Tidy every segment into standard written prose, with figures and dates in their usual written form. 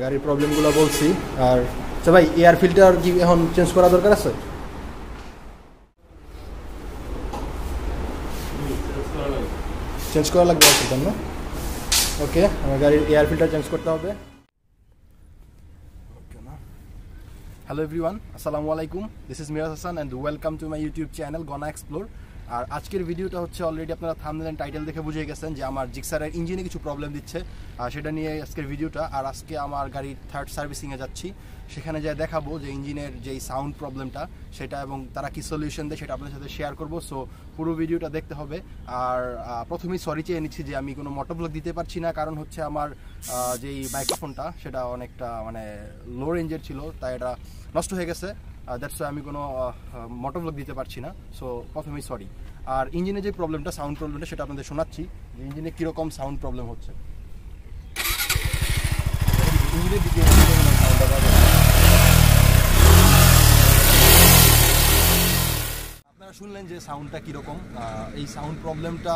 গাড়ির প্রবলেমগুলো বলছি। আর আচ্ছা ভাই, এয়ার ফিল্টার কি এখন চেঞ্জ করা দরকার আছে? চেঞ্জ করা লাগবে এয়ার ফিল্টার না? ওকে, আমার গাড়ির এয়ার ফিল্টার চেঞ্জ করতে হবে। হ্যালো এভরিওয়ান, আসসালামু আলাইকুম। দিস ইজ Miraj Hasan and welcome to my YouTube channel gonna explore. আর আজকের ভিডিওটা হচ্ছে অলরেডি আপনারা থাম্বনেল এন্ড টাইটেল দেখে বুঝে গেছেন যে আমার জিক্সারের ইঞ্জিনে কিছু প্রবলেম দিচ্ছে, আর সেটা নিয়ে আজকের ভিডিওটা। আর আজকে আমার গাড়ির থার্ড সার্ভিসিংয়ে যাচ্ছি, সেখানে যাই দেখাবো যে ইঞ্জিনের যেই সাউন্ড প্রবলেমটা সেটা এবং তারা কি সলিউশন দেয় সেটা আপনাদের সাথে শেয়ার করবো। সো পুরো ভিডিওটা দেখতে হবে। আর প্রথমেই সরি চেয়ে নিচ্ছি যে আমি কোনো মোটোব্লগ দিতে পারছি না, কারণ হচ্ছে আমার যেই মাইক্রোফোনটা সেটা অনেকটা লো রেঞ্জের ছিল, তাই এটা নষ্ট হয়ে গেছে। দ্যাটস ওয়াই আমি কোনো মোটোব্লগ দিতে পারছি না। সো প্রথমেই সরি। আর ইঞ্জিনের যে প্রবলেমটা, সাউন্ড প্রবলেমটা, সেটা আপনাদের শোনাচ্ছি যে ইঞ্জিনে কীরকম সাউন্ড প্রবলেম হচ্ছে। ইঞ্জিনের দিকে আপনারা শুনলেন যে সাউন্ডটা কীরকম। এই সাউন্ড প্রবলেমটা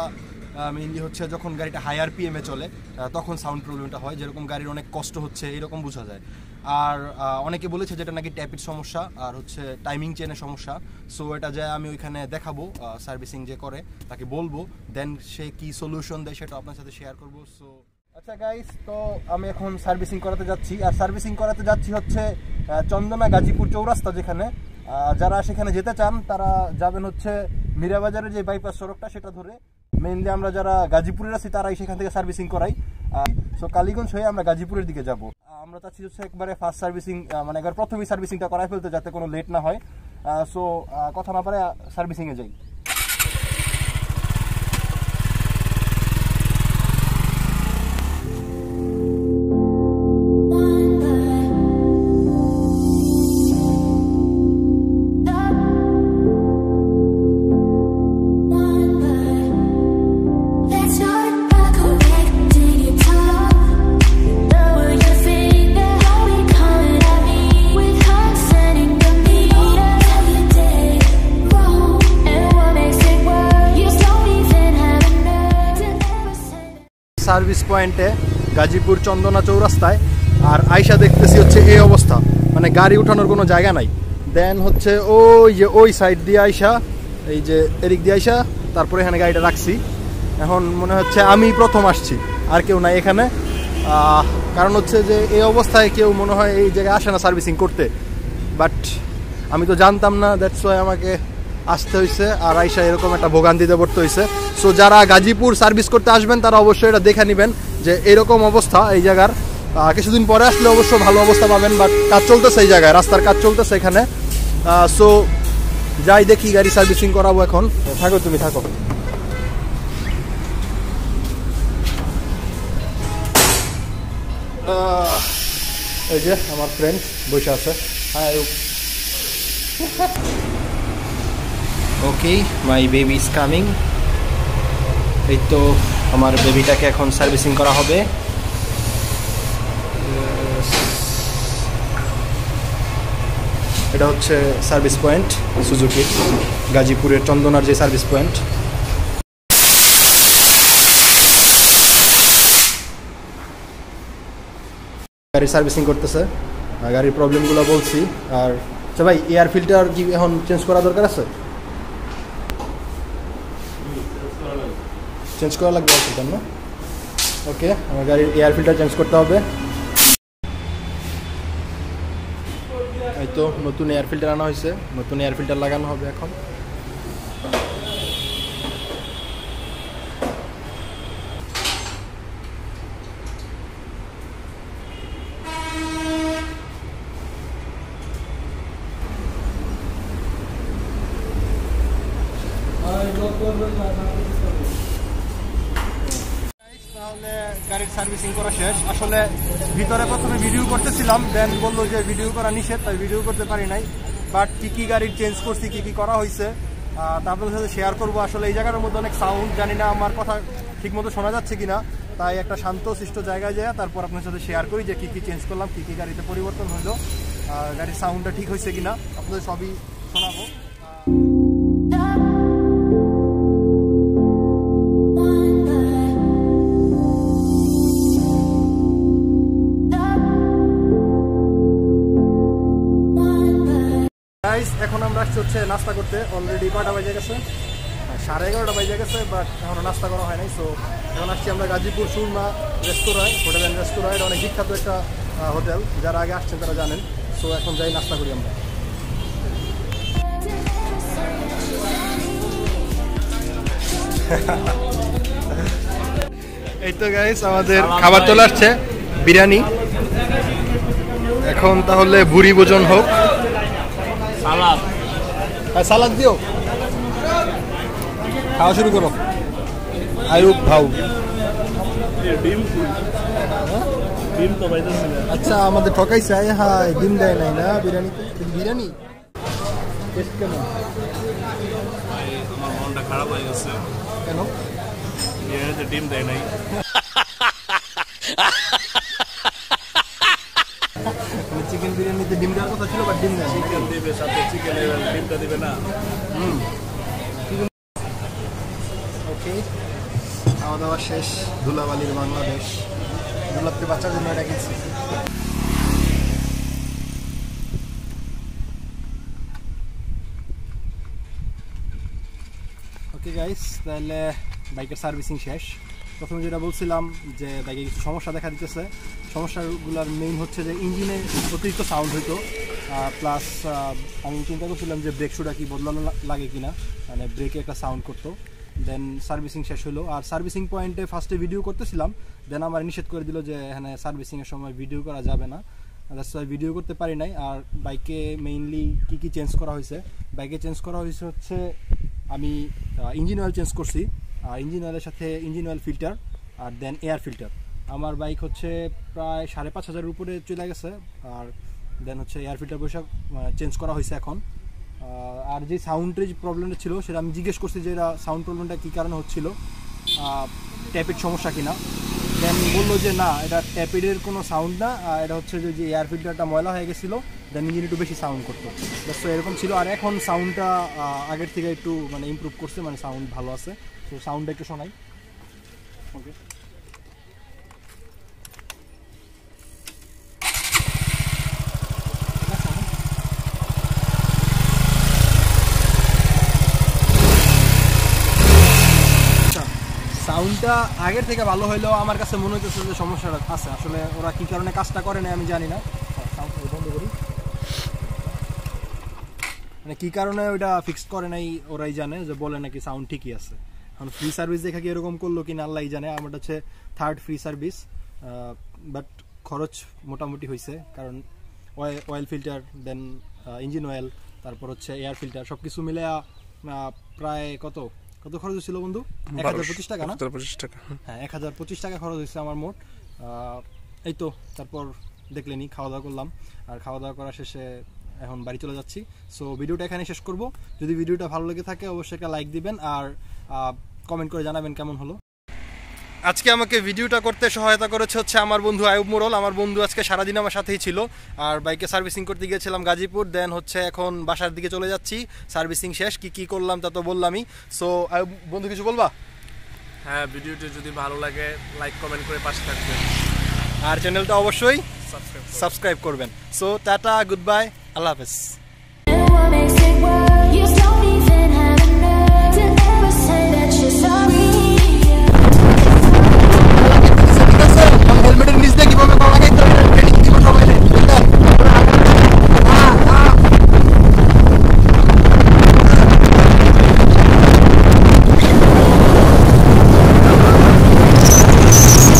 মেইনলি হচ্ছে যখন গাড়িটা হাই আরপিএমে চলে তখন সাউন্ড প্রবলেমটা হয়, যেরকম গাড়ির অনেক কষ্ট হচ্ছে এরকম বোঝা যায়। আর অনেকে বলেছে যেটা নাকি ট্যাপির সমস্যা আর হচ্ছে টাইমিং চেনের সমস্যা। সো এটা যায় আমি ওইখানে দেখাবো, সার্ভিসিং যে করে তাকে বলবো, দেন সে কি সলিউশন দেয় সেটা আপনার সাথে শেয়ার করবো। সো আচ্ছা গাইস, তো আমি এখন সার্ভিসিং করাতে যাচ্ছি। আর সার্ভিসিং করাতে যাচ্ছি হচ্ছে চন্দনা গাজীপুর চৌরাস্তা, যেখানে যারা সেখানে যেতে চান তারা যাবেন হচ্ছে মীরাবাজারের যে বাইপাস সড়কটা সেটা ধরে। মেইনলি আমরা যারা গাজীপুরের আছি তারাই সেখান থেকে সার্ভিসিং করাই। সো কালীগঞ্জ হয়ে আমরা গাজীপুরের দিকে যাব। আমরা চাচ্ছি হচ্ছে একবারে ফার্স্ট সার্ভিসিং, একবার প্রথমেই সার্ভিসিংটা করাই ফেলতে, যাতে কোনো লেট না হয়। সো কথা না পারে সার্ভিসিংয়ে যাই। সার্ভিস পয়েন্টে গাজীপুর চন্দনা চৌরাস্তায়, আর আয়সা দেখতেছি হচ্ছে এই অবস্থা, গাড়ি উঠানোর কোনো জায়গা নাই। দেন হচ্ছে ওই সাইড দিয়ে আয়সা, এই যে এদিক দিয়ে আয়সা, তারপরে এখানে গাড়িটা রাখছি। এখন মনে হচ্ছে আমি প্রথম আসছি, আর কেউ নাই এখানে। কারণ হচ্ছে যে এই অবস্থায় কেউ মনে হয় এই জায়গায় আসে না সার্ভিসিং করতে, বাট আমি তো জানতাম না, দ্যাটস ওয়াই আমাকে আসতে হয়েছে। আর আইসা এরকম একটা ভোগান্তিতে পড়তে হয়েছে। সো যারা গাজীপুর সার্ভিস করতে আসবেন তারা অবশ্যই এটা দেখে নেবেন যে এরকম অবস্থা এই জায়গার। কিছুদিন পরে আসলে অবশ্য ভালো অবস্থা পাবেন, বাট কাজ চলতেছে এই জায়গায়, রাস্তার কাজ চলতেছে এখানে। সো যাই দেখি, গাড়ি সার্ভিসিং করাবো এখন। থাকো, তুমি থাকো। এই যে আমার ফ্রেন্ড বসে আছে। Hi. Okay, my baby is coming. এই তো আমার বেবিটাকে এখন সার্ভিসিং করা হবে। এটা হচ্ছে সার্ভিস পয়েন্ট সুজুকির, গাজীপুরের চন্দনার যে সার্ভিস পয়েন্ট। গাড়ি সার্ভিসিং করতেছে, গাড়ির প্রবলেমগুলো বলছি। আর আচ্ছা ভাই, এয়ার ফিল্টার কি এখন চেঞ্জ করা দরকার আছে? চেঞ্জ করা লাগবে এয়ার ফিল্টার না? ওকে, আমার গাড়ির এয়ার ফিল্টার চেঞ্জ করতে হবে। এই তো নতুন এয়ার ফিল্টার আনা হয়েছে, নতুন এয়ার ফিল্টার লাগানো হবে এখন। তাহলে গাড়ির সার্ভিসিং করা শেষ। আসলে ভিতরে প্রথমে ভিডিও করতেছিলাম, দেন বললো যে ভিডিও করা নিষেধ, তাই ভিডিও করতে পারি নাই। বাট কি গাড়ির চেঞ্জ করছি, কি করা হয়েছে আপনাদের সাথে শেয়ার করবো। আসলে এই জায়গার মধ্যে অনেক সাউন্ড, জানি না আমার কথা ঠিক মতো শোনা যাচ্ছে কিনা, তাই একটা শান্ত শিষ্ট জায়গায় যায় তারপর আপনার সাথে শেয়ার করি যে কি চেঞ্জ করলাম, কি গাড়িতে পরিবর্তন হলো, গাড়ির সাউন্ডটা ঠিক হয়েছে কিনা আপনাদের সবই শোনাবো। গাইস এখন আমরা আসছি হচ্ছে নাস্তা করতে। অলরেডি কয়টা বাজে গেছে? 11:30 বাজে গেছে, বাট এখনো নাস্তা করা হয় নাই। সো এখন আসছি আমরা গাজীপুর সুরমা রেস্তোরাঁয়, হোটেল অ্যান্ড রেস্তোরাঁ। এটা অনেক বিখ্যাত একটা হোটেল, যারা আগে আসছেন তারা জানেন। সো এখন যাই নাস্তা করি আমরা। এই তো গাইস আমাদের খাবার চলে আসছে, বিরিয়ানি। এখন তাহলে ভুরি ভোজন হোক। সালাদ, হ্যাঁ সালাদ দিও, খাওয়া শুরু করো। আয়ুব ভাউ ডিম তো বাইতেছে না। আচ্ছা আমাদের ঠকাইছে, হ্যাঁ ডিম দেয় নাই না বিরিয়ানিতে। বিরিয়ানি টেস্ট কেমন? আমার মনটা খারাপ হয়ে গেছে, কেন? বিরিয়ানিতে ডিম দেয় নাই। চিকেন বিরিয়ানিতে ডিম দেওয়ার কথা ছিল, বাট ডিম দেয়। চিকেন দিবে সাথে চিকেনের ডিমটা দিবে না। ওকে, খাওয়া দাওয়া শেষ। ধুলাবালির বাংলাদেশ, ধুলাতে বাচ্চার জন্য এটা কিনছি। ওকে গাইস, তাহলে বাইকের সার্ভিসিং শেষ। প্রথমে যেটা বলছিলাম যে বাইকে কিছু সমস্যা দেখা দিতেছে। সমস্যাগুলোর মেইন হচ্ছে যে ইঞ্জিনে অতিরিক্ত সাউন্ড হইতো, প্লাস আমি চিন্তা করছিলাম যে ব্রেক শুটা কি বদলানো লাগে কিনা, মানে ব্রেকে একটা সাউন্ড করতো। দেন সার্ভিসিং শেষ হলো, আর সার্ভিসিং পয়েন্টে ফার্স্টে ভিডিও করতেছিলাম, দেন আমার নিষেধ করে দিল যে এখানে সার্ভিসিংয়ের সময় ভিডিও করা যাবে না। দ্যাটস ওয়াই ভিডিও করতে পারি নাই। আর বাইকে মেইনলি কী কী চেঞ্জ করা হয়েছে, বাইকে চেঞ্জ করা হয়েছে হচ্ছে আমি ইঞ্জিন অয়েল চেঞ্জ করছি, আর ইঞ্জিন অয়েলের সাথে ইঞ্জিন অয়েল ফিল্টার আর দেন এয়ার ফিল্টার। আমার বাইক হচ্ছে প্রায় 5,500-এর উপরে চলে গেছে। আর দেন হচ্ছে এয়ার ফিল্টার বৈশাখ চেঞ্জ করা হয়েছে এখন। আর যে সাউন্ডের যে প্রবলেমটা ছিল সেটা আমি জিজ্ঞেস করছি যে এটা সাউন্ড প্রবলেমটা কী কারণে হচ্ছিল, ট্যাপের সমস্যা কিনা। দেন বললো যে না, এটা ট্যাপেডের কোনো সাউন্ড না, এটা হচ্ছে যে এয়ার ফিল্টারটা ময়লা হয়ে গেছিলো, দেন ইঞ্জিন একটু বেশি সাউন্ড করতো। তো এরকম ছিল। আর এখন সাউন্ডটা আগের থেকে একটু মানে ইমপ্রুভ করছে, মানে সাউন্ড ভালো আছে। তো সাউন্ডটা একটু শোনাই। ওকে, সাউন্ডটা আগের থেকে ভালো হইলেও আমার কাছে মনে হইতেছে যে সমস্যাটা আছে। আসলে ওরা কী কারণে কাজটা করে না আমি জানি না। সাউন্ড বন্ধ করি, মানে কী কারণে ওইটা ফিক্সড করে নাই ওরাই জানে, যে বলে নাকি সাউন্ড ঠিকই আছে। এখন ফ্রি সার্ভিস দেখা কি এরকম করলো কিনা আল্লাহই জানে। আমার হচ্ছে 3rd ফ্রি সার্ভিস, বাট খরচ মোটামুটি হয়েছে, কারণ অয়েল ফিল্টার, দেন ইঞ্জিন অয়েল, তারপর হচ্ছে এয়ার ফিল্টার, সব কিছু মিলে প্রায় কত খরচ হয়েছিল বন্ধু? 1025 টাকা না? 1025 টাকা। হ্যাঁ, 1025 টাকা খরচ হয়েছে আমার মোট। এই তো, তারপর দেখলেনি খাওয়া দাওয়া করলাম, আর খাওয়া দাওয়া করা শেষে এখন বাড়ি চলে যাচ্ছি। সো ভিডিওটা এখানে শেষ করব। যদি ভিডিওটা ভালো লেগে থাকে অবশ্যই একটা লাইক দিবেন, আর কমেন্ট করে জানাবেন কেমন হলো। আজকে আমাকে ভিডিওটা করতে সহায়তা করেছে হচ্ছে আমার বন্ধু আয়ুব মোড়ল। আমার বন্ধু আজকে সারাদিন আমার সাথেই ছিল, আর বাইকে সার্ভিসিং করতে গিয়েছিলাম গাজীপুর। দেন হচ্ছে এখন বাসার দিকে চলে যাচ্ছি, সার্ভিসিং শেষ। কি করলাম তা তো বললামই। সো আয়ুব বন্ধু কিছু বলবা? হ্যাঁ, ভিডিওটি যদি ভালো লাগে লাইক কমেন্ট করে পাশে থাকবেন, আর চ্যানেলটা অবশ্যই সাবস্ক্রাইব করবেন। সো টাটা, গুড বাই, আল্লাহ হাফেজ। হেলমেটের নিচ দিয়ে কিভাবে